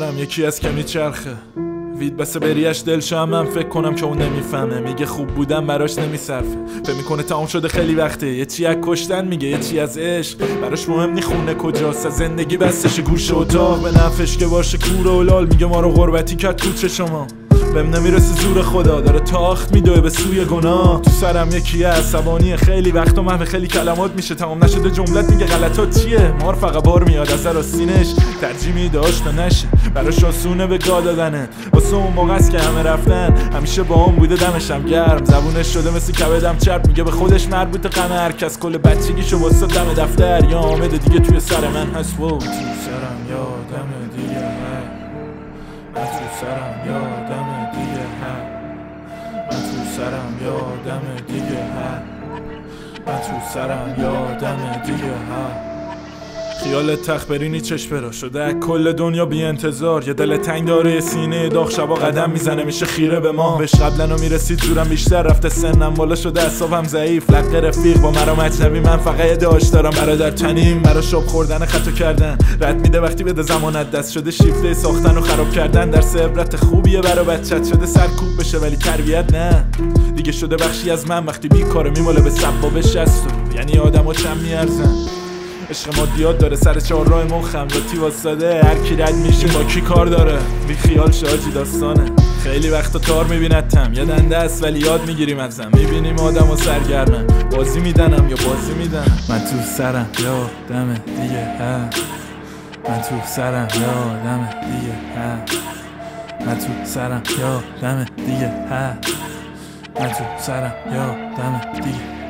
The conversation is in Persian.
سرم یکی از کمی چرخه وید بسه بریش دلشم من فکر کنم که اون نمیفهمه میگه خوب بودم براش نمیصرفه فکر میکنه تمام شده خیلی وقته یه چی از کشتن میگه یه چی از عشق براش مهم نی خونه کجاست از زندگی بستش گوش و اتاق به نفش که باشه کور و لال میگه ما رو غربتی کرد کوچه شما بهم نمیرسه زور خدا داره تاخت میدوه به سوی گناه تو سرم یکی عصبانی خیلی وقتا محو خیلی کلمات میشه تمام نشده جملت میگه غلطات چیه مار فقط بار میاد از راستینش ترجیح میده آشنا نشه براش آسونه به گا دادنه واسه اون موقع است که همه رفتن همیشه با اون بوده دمشم گرم زبونش شده مثل کبدم چرب میگه به خودش مربوطه غم هر کس کل بچگیشو واسه دم دفتر یا آمده دیگه توی سر من هست و تو سرم یادم دیگه من تو سرم یادم دیگه من تو سرم یادم دیگه من تو سرم یادم دیگه خیالت تخت برینی چشم برا شده از کل دنیا بی انتظار یه دل تنگ داره یه سینه داغ شبا قدم میزنه میشه خیره به ما بهش قبلا میرسید زورم بیشتر رفته سنم بالا شده اعصابم ضعیف لق رفیق با مرا مجنبی من فقط یه داشت دارم برادر تنیم برا شب خوردن خطا کردن رد میده وقتی بده زمانت دست شده شیفته ساختن و خراب کردن درس عبرت خوبیه برا بچت شده سرکوب بشه ولی تربیت نه دیگه شده بخشی از من وقتی بیکاره میماله به سبابش هست یعنی آدمو چم میارزن عشق مادیات داره سر چهار راه مخم لاتی واساده هر کی رد میشه با کی کار داره بی خیال شاجی داستانه خیلی وقتا تار میبینتم یه دنده است ولی یاد میگیریم ازم میبینیم آدم و سرگرمم بازی میدنم یا بازی میدنم من تو سرم یادم دیگه من تو سرم یادم دیگه من تو سرم یادم دیگه من تو سرم یادم دیگه